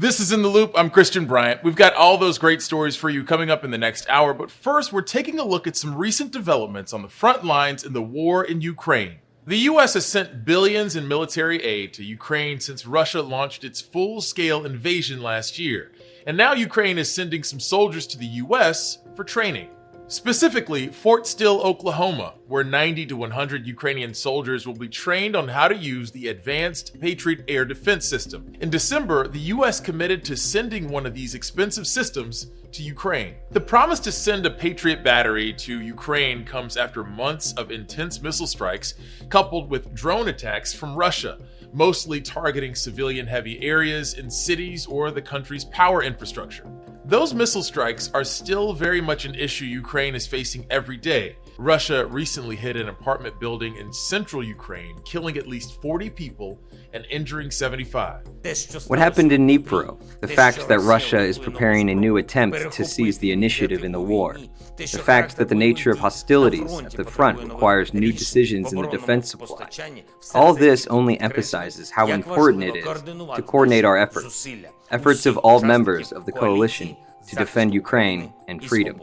This is In the Loop. I'm Christian Bryant. We've got all those great stories for you coming up in the next hour, but first we're taking a look at some recent developments on the front lines in the war in Ukraine. The U.S. has sent billions in military aid to Ukraine since Russia launched its full-scale invasion last year, and now Ukraine is sending some soldiers to the U.S. for training. Specifically, Fort Still, Oklahoma, where 90 to 100 Ukrainian soldiers will be trained on how to use the advanced Patriot air defense system. In December, the U.S. committed to sending one of these expensive systems to Ukraine. The promise to send a Patriot battery to Ukraine comes after months of intense missile strikes, coupled with drone attacks from Russia, mostly targeting civilian-heavy areas in cities or the country's power infrastructure. Those missile strikes are still very much an issue Ukraine is facing every day. Russia recently hit an apartment building in central Ukraine, killing at least 40 people and injuring 75. What happened in Dnipro, the fact that Russia is preparing a new attempt to seize the initiative in the war, the fact that the nature of hostilities at the front requires new decisions in the defense supply. All this only emphasizes how important it is to coordinate our efforts of all members of the coalition to defend Ukraine and freedom.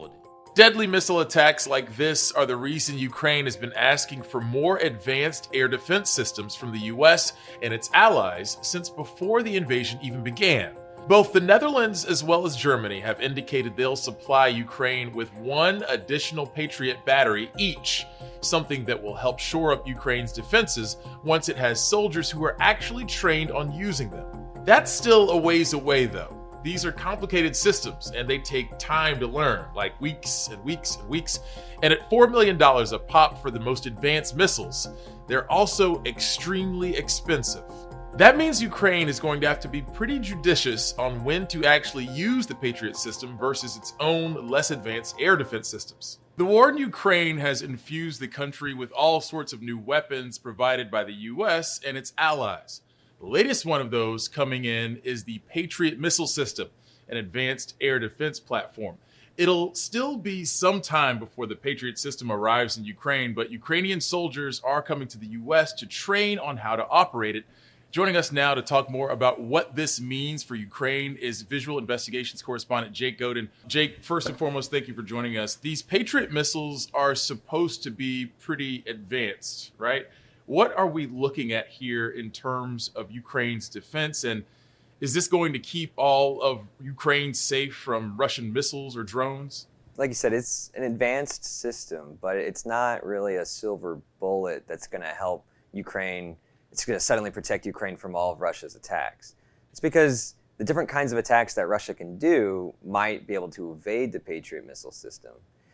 Deadly missile attacks like this are the reason Ukraine has been asking for more advanced air defense systems from the US and its allies since before the invasion even began. Both the Netherlands as well as Germany have indicated they'll supply Ukraine with one additional Patriot battery each, something that will help shore up Ukraine's defenses once it has soldiers who are actually trained on using them. That's still a ways away though. These are complicated systems and they take time to learn, like weeks and weeks and weeks. And at $4 million a pop for the most advanced missiles, they're also extremely expensive. That means Ukraine is going to have to be pretty judicious on when to actually use the Patriot system versus its own less advanced air defense systems. The war in Ukraine has infused the country with all sorts of new weapons provided by the US and its allies. The latest one of those coming in is the Patriot missile system, an advanced air defense platform. It'll still be some time before the Patriot system arrives in Ukraine, but Ukrainian soldiers are coming to the US to train on how to operate it. Joining us now to talk more about what this means for Ukraine is visual investigations correspondent Jake Godin. Jake, first and foremost, thank you for joining us. These Patriot missiles are supposed to be pretty advanced, right? What are we looking at here in terms of Ukraine's defense? And is this going to keep all of Ukraine safe from Russian missiles or drones? Like you said, it's an advanced system, but it's not really a silver bullet that's going to help Ukraine. It's going to suddenly protect Ukraine from all of Russia's attacks. It's because the different kinds of attacks that Russia can do might be able to evade the Patriot missile system.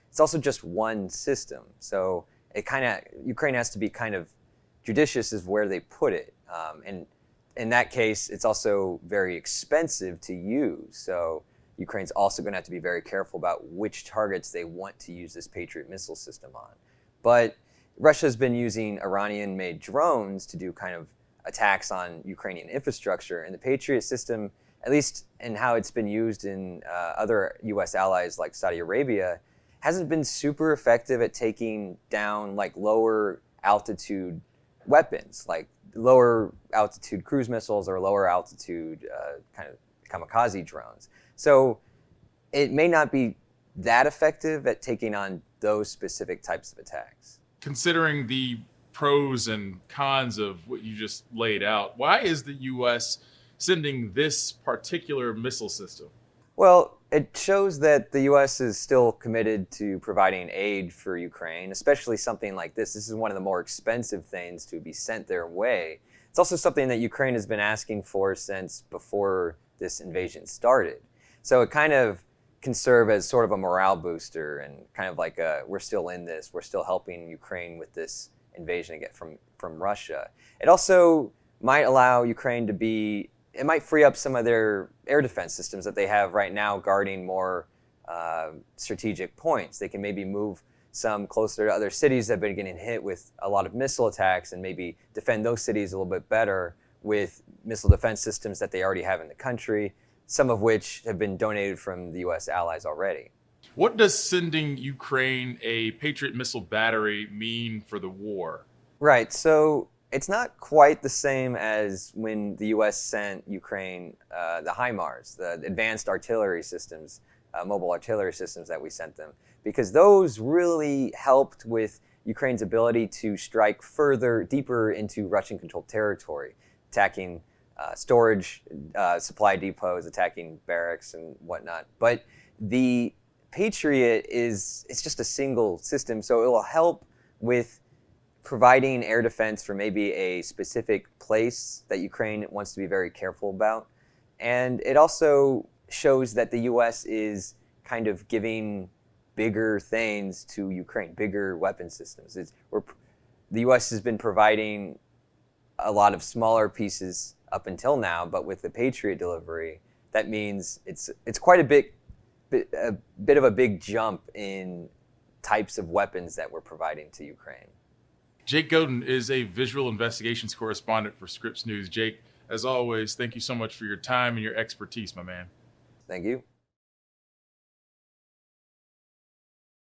It's also just one system. So Ukraine has to be kind of judicious is where they put it. And in that case, it's also very expensive to use. So Ukraine's also going to have to be very careful about which targets they want to use this Patriot missile system on. But Russia's been using Iranian-made drones to do kind of attacks on Ukrainian infrastructure. And the Patriot system, at least in how it's been used in other U.S. allies like Saudi Arabia, hasn't been super effective at taking down like lower altitude weapons, like lower altitude cruise missiles or lower altitude kind of kamikaze drones. So it may not be that effective at taking on those specific types of attacks. Considering the pros and cons of what you just laid out, why is the U.S. sending this particular missile system? Well, it shows that the U.S. is still committed to providing aid for Ukraine, especially something like this. This is one of the more expensive things to be sent their way. It's also something that Ukraine has been asking for since before this invasion started. So it kind of can serve as sort of a morale booster and kind of like we're still in this, we're still helping Ukraine with this invasion again from Russia. It also might allow Ukraine to be, it might free up some of their air defense systems that they have right now guarding more strategic points. They can maybe move some closer to other cities that have been getting hit with a lot of missile attacks and maybe defend those cities a little bit better with missile defense systems that they already have in the country, some of which have been donated from the U.S. allies already. What does sending Ukraine a Patriot missile battery mean for the war? Right, so It's not quite the same as when the U.S. sent Ukraine the HIMARS, the advanced artillery systems, mobile artillery systems that we sent them, because those really helped with Ukraine's ability to strike further, deeper into Russian-controlled territory, attacking storage supply depots, attacking barracks and whatnot. But the Patriot it's just a single system, so it will help with providing air defense for maybe a specific place that Ukraine wants to be very careful about. And it also shows that the U.S. is kind of giving bigger things to Ukraine, bigger weapon systems. The U.S. has been providing a lot of smaller pieces up until now, but with the Patriot delivery, that means it's quite a bit of a big jump in types of weapons that we're providing to Ukraine. Jake Godin is a visual investigations correspondent for Scripps News. Jake, as always, thank you so much for your time and your expertise, my man. Thank you.